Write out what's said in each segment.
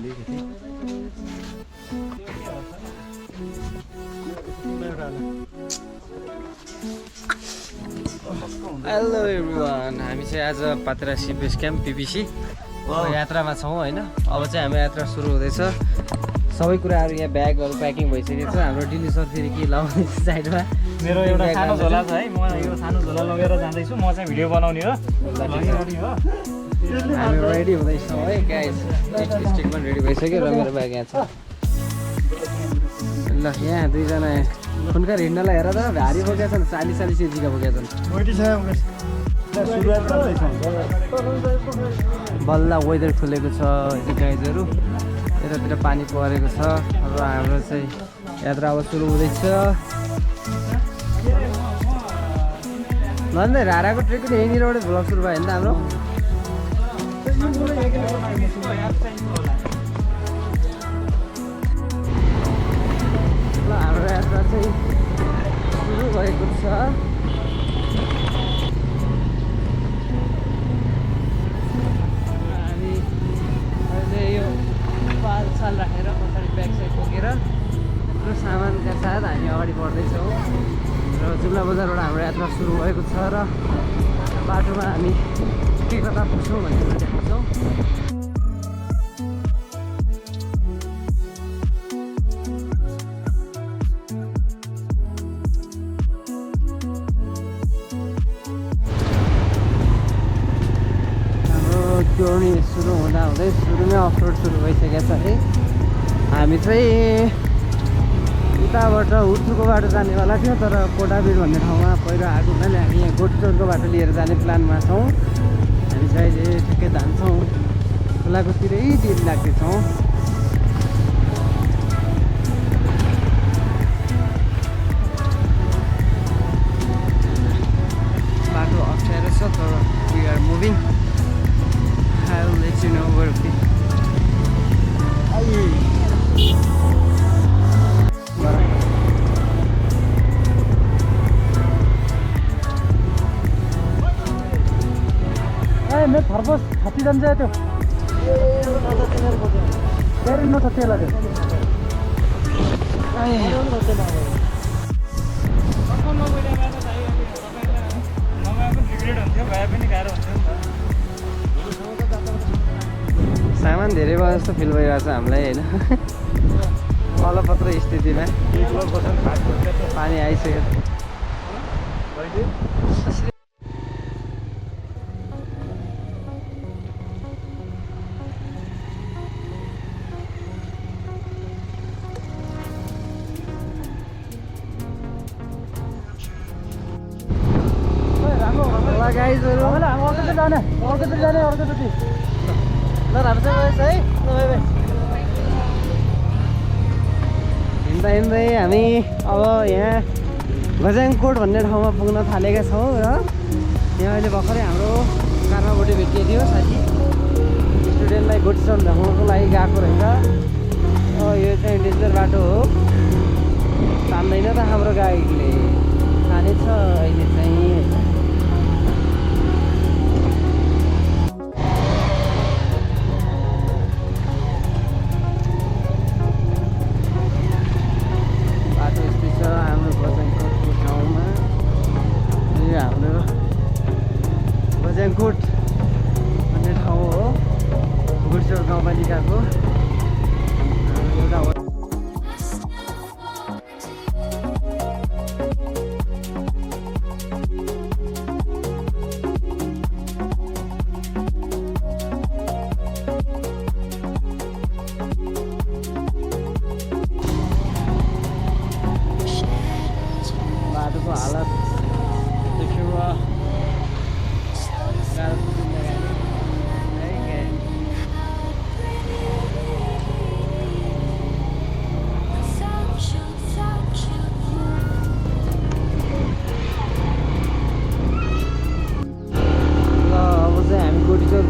अलिकति hello everyone, हामी चाहिँ आज पात्रा बेस क्याम्प पिपिसी यात्रामा छौँ होइन। अब चाहिँ हाम्रो यात्रा सुरु हुँदैछ। सबै कुराहरू यहाँ ब्यागहरू प्याकिङ भइसकेको छ। हाम्रो डिली सर फेरि के लगाउँदैछ साइडमा। मेरो एउटा सानो झोला छ है, म यो सानो झोला लगेर जाँदैछु। म चाहिँ भिडियो बनाउने हो। हामी रेडी हुँदैछौँ है गाइस। स्टिक पनि रेडी भइसक्यो र मेरो ब्याग यहाँ छ। ल यहाँ दुईजना खुनकार हिँड्नलाई हेर त भारी बोकेका छन्। 40-40 केजीका बोकेका छन्। बल्ल वेदर खुलेको छ गाइजहरू। यतातिर पानी परेको छ र हाम्रो चाहिँ यात्रा अब सुरु हुँदैछ। भन्दै राराको ट्रेक पनि यहीँनिरबाट भ्लग सुरु भयो नि त हाम्रो। ल हाम्रो यात्रा चाहिँ सुरु भएको छ। हामी अहिले यो पाल राखेर पछाडि ब्याक साइड बोकेर थुप्रो सामानका साथ हामी अगाडि बढ्दैछौँ र जुम्ला बजारबाट हाम्रो यात्रा सुरु भएको छ र बाटोमा हामी के कता पुग्छौँ भनेर देखाउँछौँ। जर्नी सुरु हुँदै सुरुमै अफरोड सुरु भइसकेको छ है। हामी चाहिँ उताबाट उठुको बाटो जानेवाला थियो, तर कोटाबिर भन्ने ठाउँमा पहिरो आएको हुनाले हामी यहाँ गोठचौरको बाटो लिएर जाने प्लानमा छौँ। हामी चाहिँ अहिले ठिकै जान्छौँ, खोलाकोतिरै दिन लाग्दैछौँ। बाटो अप्ठ्यारो छ तर we are moving. I'll let you know where we मैं थर्पस छाती जान्छ त्यो फेरि न छाती लाग्यो। सामान धेरै भयो जस्तो फिल भइरहेको छ हामीलाई होइन। अलपत्र स्थितिमा पानी आइसक्यो। गाइजहरू अर्कोचोटि जाने अर्कोचोटि ल राम्रो चाहिँ है। हिँड्दै हामी अब यहाँ गजाङकोट भन्ने ठाउँमा पुग्न थालेका छौँ र यहाँ अहिले भर्खरै हाम्रो कारमा गोटे भेटिएको थियो साथी। स्टुडेन्टलाई गोटीसम्म देखाउनको लागि गएको रहेछ। यो चाहिँ डेन्जर बाटो हो, तान्दैन त हाम्रो गाडीले। तानेछ अहिले चाहिँ। गजाङकोट भन्ने ठाउँ हो, गुडचौर गाउँपालिकाको एउटा बाटोको हालत देख्यो।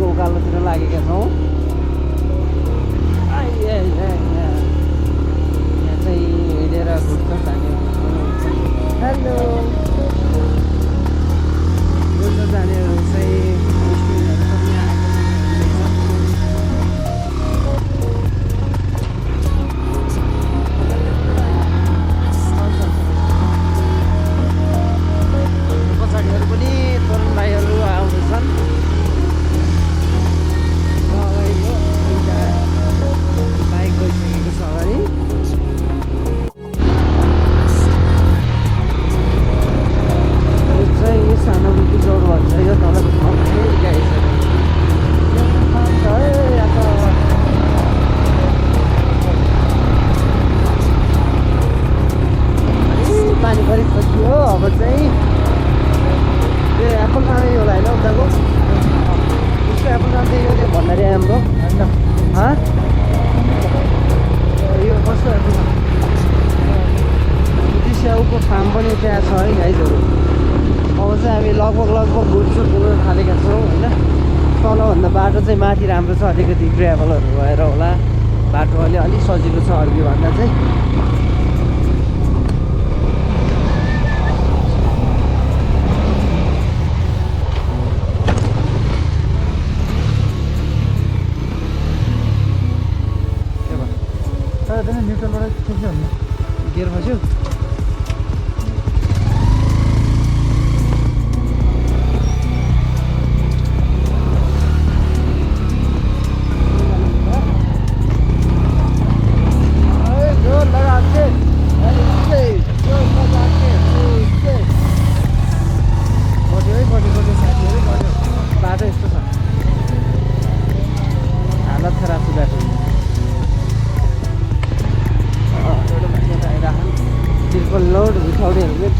उकालोतिर लागेका छौँ। यहाँ चाहिँ हिँडेर घुट्छ जाने। हेलो घुट्छ जानेहरू चाहिँ बाटो चाहिँ माथि राम्रो छ, अलिकति ग्रेभलहरू भएर होला बाटो अलिक सजिलो छ अर्को भन्दा चाहिँ। न्युट्रलबाट ठिकै हुन्छ। गियर फस्यो। बाटो यस्तो छ, हालत खराब छ बाटो। Triple load without helmet.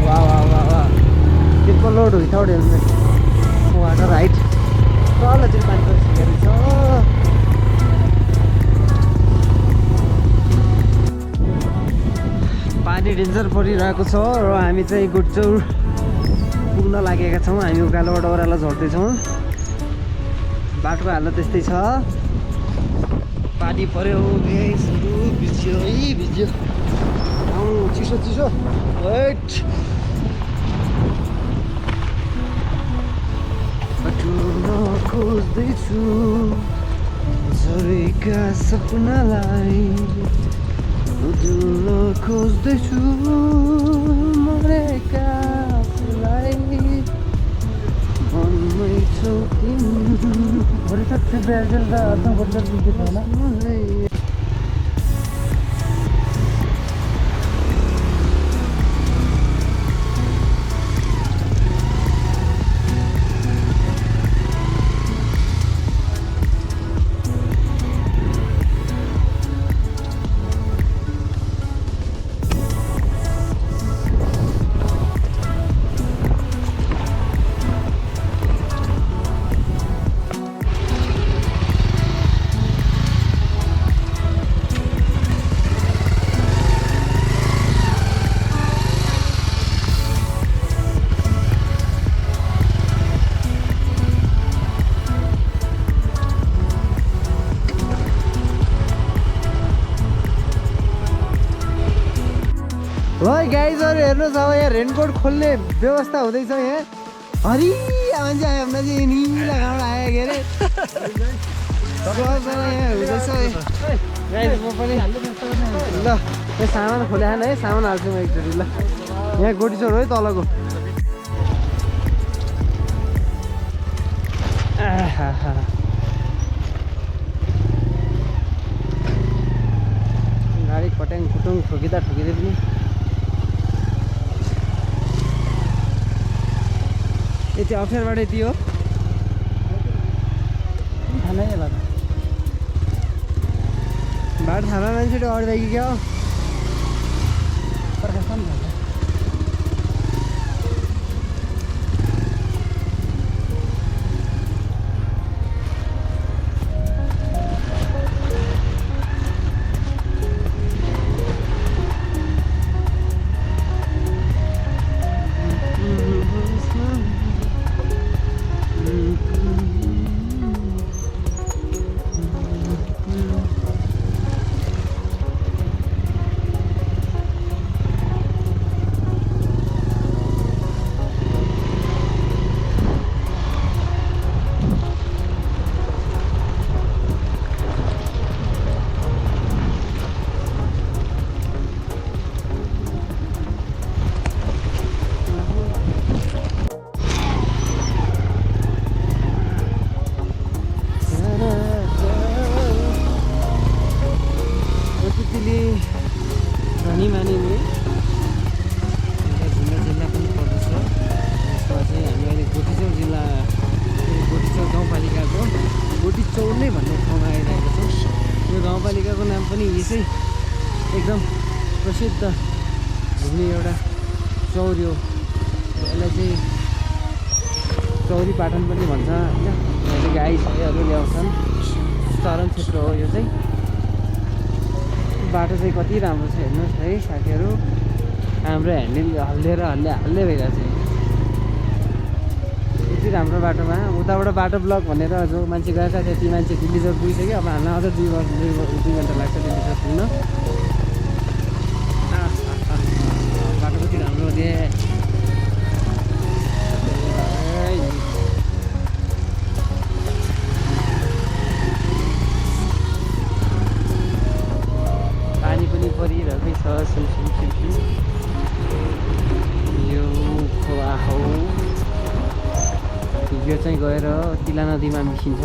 वाह वाह वाह वाह, triple load without helmet. Water right तलतिर पानी परिसकेको छ। पानी डेन्जर परिरहेको छ र हामी चाहिँ गुडचौर पुग्न लागेका छौँ। हामी उकालोबाट ओह्रालो झर्दैछौँ। बाटोको हालत त्यस्तै छ, पानी पर्यो भिज्यो है भिज्यो। चिसो चिसो वेट बटुल्न खोज्दैछु झरेका सपनालाई, बटुल्न खोज्दैछु मरेका आफूलाई। मनमै छौ तिमी भरिसक्छ ब्राजिल र अर्को होला। है गाइजहरू हेर्नुहोस्, अब यहाँ रेनकोट खोल्ने व्यवस्था हुँदैछ। यहाँ हरि मान्छे आयो भने चाहिँ निला घाँबाट आयो के अरे यहाँ हुँदैछ। गाइज म पनि ल यो सामान खोले खान है, सामान हाल्छु म एकचोटि। ल यहाँ गोटी चोर है तलको। गाडी कट्याङ कुटुङ ठोकिँदा ठोकिँदै पनि यति अप्ठ्यारोबाट यति हो थाहा नै बाटो। बाटो थाहा मान्छे अगाडि बाइक क्या हो धनी मानिने झुला जिल्ला पनि पर्दछ। यसमा चाहिँ हामी अहिले गोटीचौर जिल्ला गोटीचौर गाउँपालिकाको गोटीचौर नै भन्ने ठाउँमा आइरहेको छौँ। यो गाउँपालिकाको नाम पनि यसै एकदम प्रसिद्ध घुम्ने एउटा चौर हो। यसलाई चाहिँ चौरी पाटन पनि भन्छ होइन। यहाँ चाहिँ गाई साईहरू ल्याउँछन्, चरण क्षेत्र हो यो चाहिँ। बाटो चाहिँ कति राम्रो छ हेर्नुहोस् है साथीहरू। हाम्रो ह्यान्डल हल्लिएर हल्ले भइरहेको छ। कति राम्रो बाटोमा उताबाट बाटो ब्लक भनेर जो मान्छे गएका त्यति मान्छे दिल्ली चोक पुगिसक्यो अब हामीलाई अझ 2 घन्टा लाग्छ दिल्ली चोक पुग्न बाटो कति राम्रो दिए पानी पनि परिरहेकै छ सिमसिम सिमसिम यो खोला हो यो चाहिँ गएर तिला नदीमा मिसिन्छ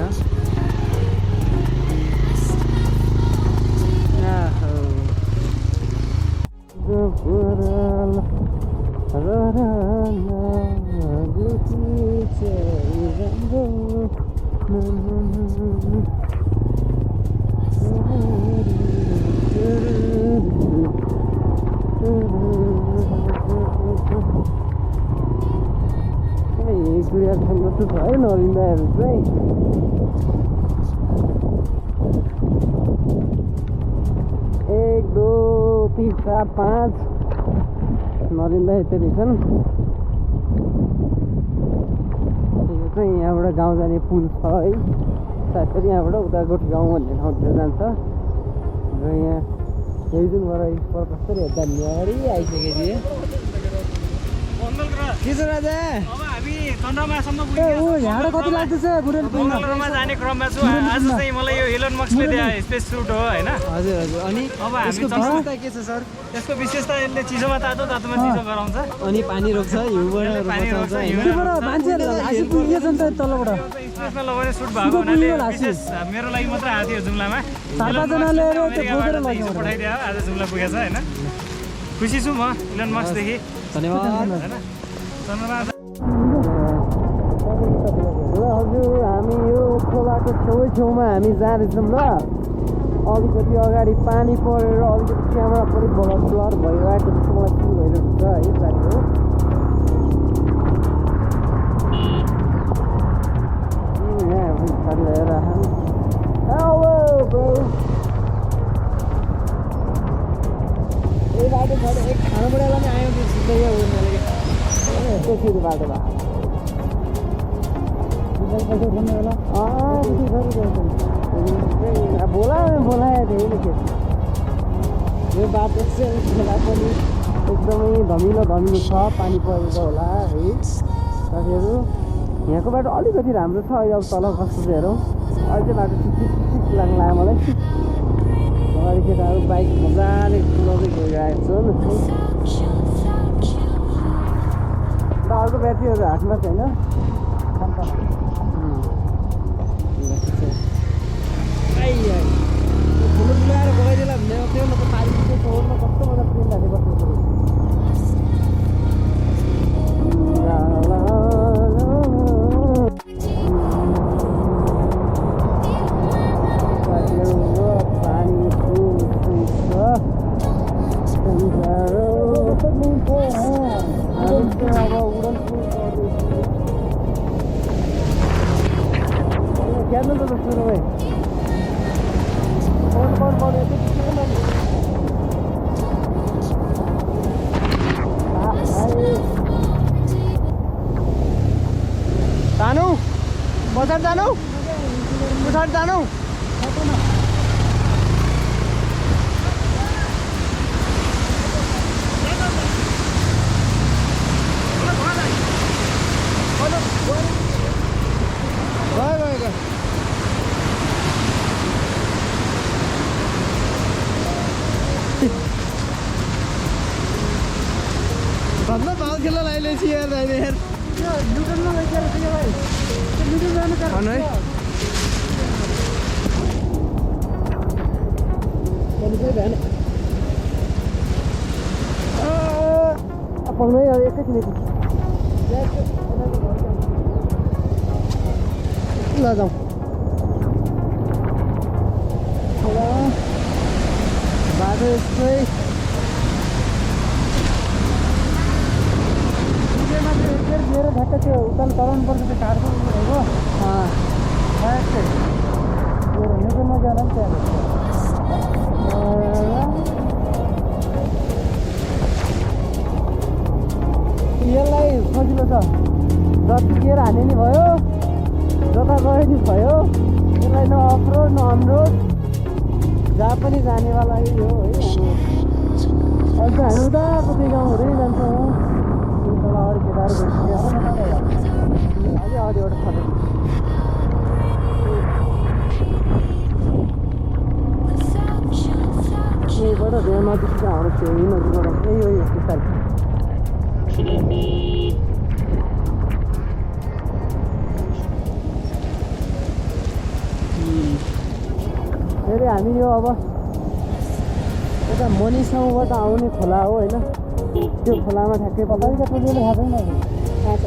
जस्तो छ है नरिन्दाहरू चाहिँ 1 2 3 4 5 नरिन्दा यतै छन् यो चाहिँ यहाँबाट गाउँ जाने पुल छ है साथै यहाँबाट उता गोठ गाउँ भन्ने ठाउँतिर जान्छ र यहाँ यही जुन मलाई पर कस्तरी हेर्दा न्यारी आइसकेको थिएँ के छ राजा अब हामी चन्द्रमासम्म झाडा कति लाग्दैछ बुढेल मङ्गलग्रहमा जाने क्रममा छु आज चाहिँ मलाई यो इलोन मस्कले दिए स्पेस सुट हो हैन हजुर हजुर अनि अब हामी विशेषता के छ सर त्यसको विशेषता यसले चिसोमा तातोमा चिसो गराउँछ अनि पानी रोक्छ हिउँबाट पानी रोक्छ मान्छेहरु आइपुग्यो नि त तलबाट स्पेसमा लगाउने सुट भएको हुनाले विशेष मेरो लागि मात्र आएको थियो जुम्लामा 7 जनाले त्यो बोकेर लग्यो पठाइदियो आज जुम्ला पुगेछ हैन खुसी छु म इलोन मस्क देखि धन्यवाद हैन धन्यवाद हजुर हामी यो खोलाको छेउमा हामी जाँदैछौँ ल अलिकति अगाडि पानी परेर अलिकति क्यामेरा पनि ब्लर भइरहेको जस्तो मलाई फिल भइरहेको छ है साथीहरू यही बाटो छ एक खानाबाट पनि आयो त्यो सिधै त्यसरी बाटोमा बोलायो धेरै के यो बाटो चाहिँ खोला पनि एकदमै धमिलो छ पानी परेको होला है साथीहरू यहाँको बाटो अलिकति राम्रो छ अहिले अब तल कस्तो चाहिँ हेरौँ अहिले बाटो ठिक लाग्ला मलाई अगाडि केटाहरू बाइक मजाले कुदाउँदै गइरहेको छ अर्को ब्याट्रीहरू हातमा छैन ठुलो मिलाएर बोलाइदिएला भन्ने त्यो म त पारिको चौरमा कस्तो मजा ट्रेन राखेर बस्नु खेल्नु त सुरु भाइ जानु पछाडि जानु पछाडि जानु भन्दा भाउ खेल्न लाइलेछ यार दाइले यार न्युटनमा लगिएर थियो भाइ न्युटन जानु कारण है पनि ध्यान पाउनै एकैछिन ल जाउँ बाटो यस्तै मेरो ठ्याक्कै त्यो उकालो चलाउनु पर्छ त्यो काठको हो ठ्याक्कै त्यो न्युटनमा जाँदा पनि त्यहाँ यसलाई सजिलो छ जतिखेर हाने नि भयो, जता गयो नि भयो। यसलाई न अफरोड न अनरोड जहाँ पनि जानेवाला यो है। अहिले त हामी उता कति गाउँ हुँदै जान्छौँ। तल अगाडि केटाहरू गइसक्यो। अलि अगाडिबाट खटेको यहीँबाट त्यहाँ नजिक चाहिँ हाम्रो छेउ नजिकबाट यो बिस्तारै फेरि हामी यो अब यता मनिसाउँबाट आउने खोला हो होइन। त्यो खोलामा ठ्याक्कै पल्ट तपाईँको टोलीले खाँदैन थाहा छ